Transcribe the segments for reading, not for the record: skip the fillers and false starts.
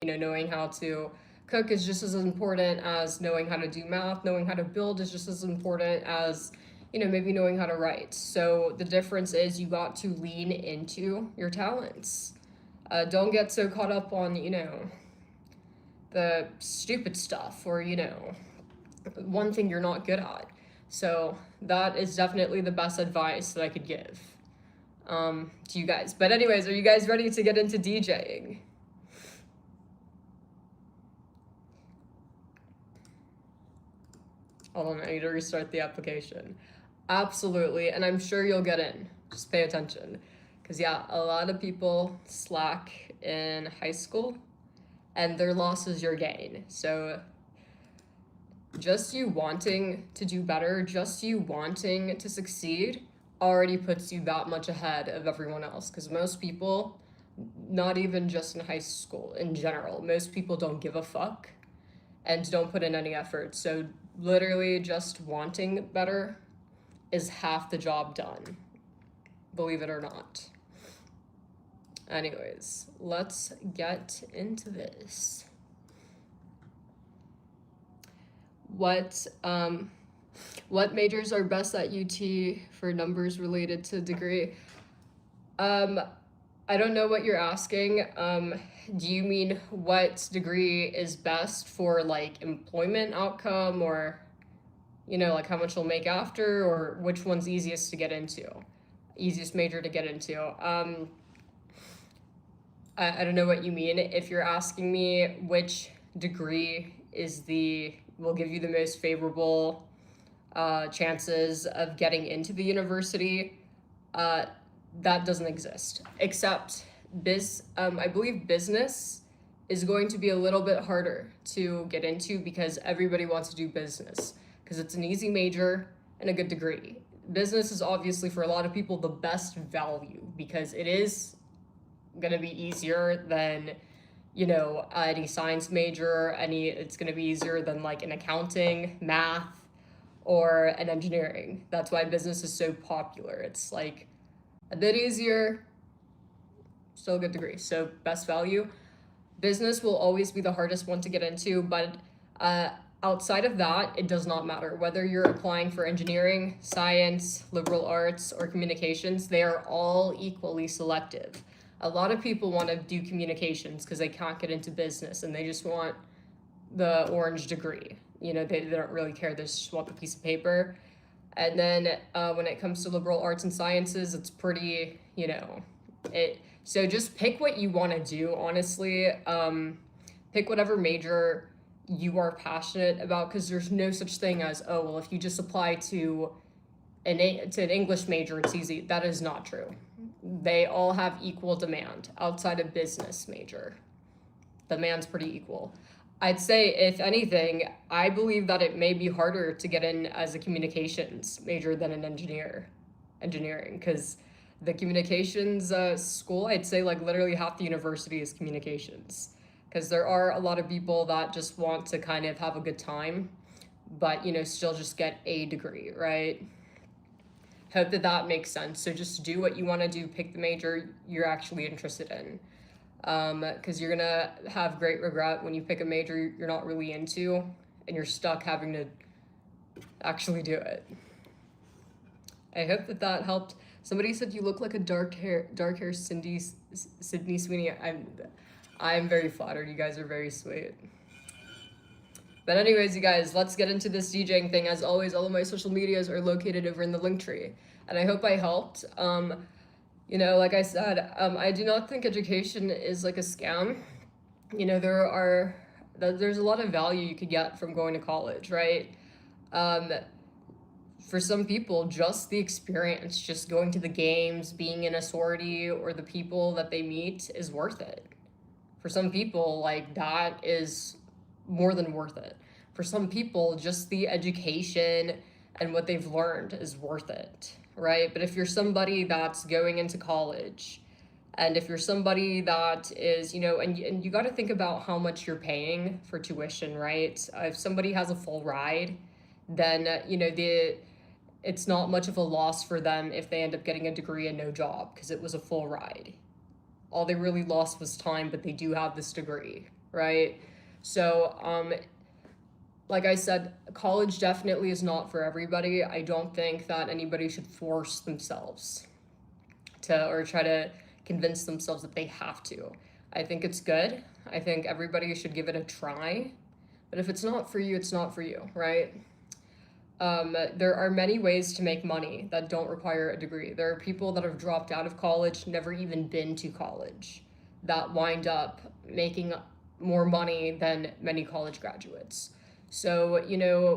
knowing how to cook is just as important as knowing how to do math. Knowing how to build is just as important as, maybe knowing how to write. So the difference is you got to lean into your talents. Don't get so caught up on, the stupid stuff or, one thing you're not good at. So that is definitely the best advice that I could give to you guys. But anyways, are you guys ready to get into DJing? Hold on, I need to restart the application. Absolutely, and I'm sure you'll get in. Just pay attention. Because, yeah, a lot of people slack in high school, and their loss is your gain. So, just you wanting to do better, just you wanting to succeed, already puts you that much ahead of everyone else. Because most people, not even just in high school, in general, most people don't give a fuck and don't put in any effort. So literally just wanting better is half the job done, believe it or not. Anyways, let's get into this. What majors are best at UT for numbers related to degree? I don't know what you're asking. Do you mean what degree is best for like employment outcome, or like how much you'll make after, or which one's easiest to get into, easiest major to get into? I don't know what you mean. If you're asking me which degree will give you the most favorable chances of getting into the university, that doesn't exist. Except I believe business is going to be a little bit harder to get into because everybody wants to do business because it's an easy major and a good degree. Business is obviously for a lot of people the best value because it is going to be easier than any science major. It's going to be easier than like an accounting, math, or an engineering. That's why business is so popular. It's like a bit easier, still a good degree. So best value. Business will always be the hardest one to get into, but outside of that, it does not matter. Whether you're applying for engineering, science, liberal arts, or communications, they are all equally selective. A lot of people want to do communications because they can't get into business and they just want the orange degree. They don't really care. They just want the piece of paper. And then when it comes to liberal arts and sciences, it's pretty, so just pick what you want to do, honestly. Pick whatever major you are passionate about, because there's no such thing as, oh, well, if you just apply to an English major, it's easy. That is not true. They all have equal demand outside of business major. Demand's pretty equal. I'd say, if anything, I believe that it may be harder to get in as a communications major than an engineering, because the communications school, I'd say like literally half the university is communications, because there are a lot of people that just want to kind of have a good time, but still just get a degree, right? Hope that makes sense. So just do what you want to do, pick the major you're actually interested in. Because you're gonna have great regret when you pick a major you're not really into and you're stuck having to actually do it. I hope that helped. Somebody said you look like a dark hair Sydney Sweeney. I'm very flattered. You guys are very sweet. But anyways, you guys, let's get into this DJing thing. As always, all of my social medias are located over in the link tree, and I hope I helped. Like I said, I do not think education is like a scam. There's a lot of value you could get from going to college, right? For some people, just the experience, just going to the games, being in a sorority, or the people that they meet is worth it. For some people, like, that is more than worth it. For some people, just the education and what they've learned is worth it, right? But if you're somebody that's going into college, and if you're somebody that is, and you got to think about how much you're paying for tuition, right? If somebody has a full ride, then, it's not much of a loss for them if they end up getting a degree and no job, because it was a full ride. All they really lost was time, but they do have this degree. right? So, like I said, college definitely is not for everybody. I don't think that anybody should force themselves to, or try to convince themselves that they have to. I think it's good. I think everybody should give it a try. But if it's not for you, it's not for you, right? There are many ways to make money that don't require a degree. There are people that have dropped out of college, never even been to college, that wind up making more money than many college graduates. So,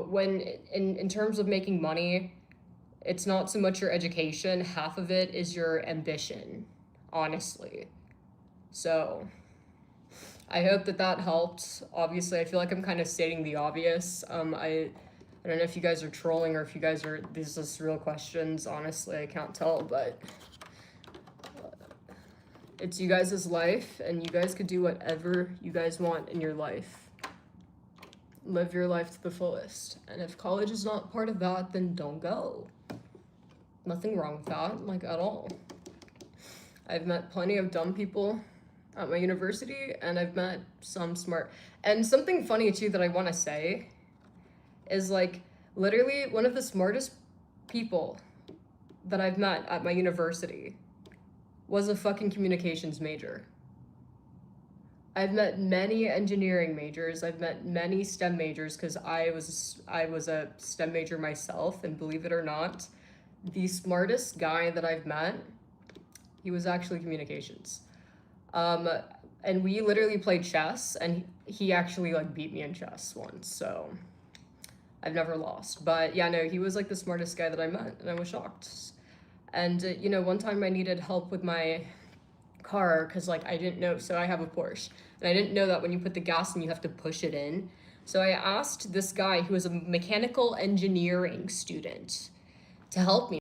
when in terms of making money, it's not so much your education, half of it is your ambition, honestly. So, I hope that that helped. Obviously, I feel like I'm kind of stating the obvious. I don't know if you guys are trolling or if you guys are, these are just real questions. Honestly, I can't tell, but it's you guys' life, and you guys could do whatever you guys want in your life. Live your life to the fullest. And if college is not part of that, then don't go. Nothing wrong with that, like, at all. I've met plenty of dumb people at my university, and I've met some smart. And something funny, too, that I want to say is, like, literally one of the smartest people that I've met at my university was a fucking communications major. I've met many engineering majors. I've met many STEM majors because I was a STEM major myself, and believe it or not, the smartest guy that I've met, he was actually communications. And we literally played chess, and he actually like beat me in chess once. So I've never lost. But yeah, no, he was like the smartest guy that I met, and I was shocked. And one time I needed help with my car because like I didn't know, so I have a Porsche, and I didn't know that when you put the gas in, you have to push it in. So I asked this guy who was a mechanical engineering student to help me.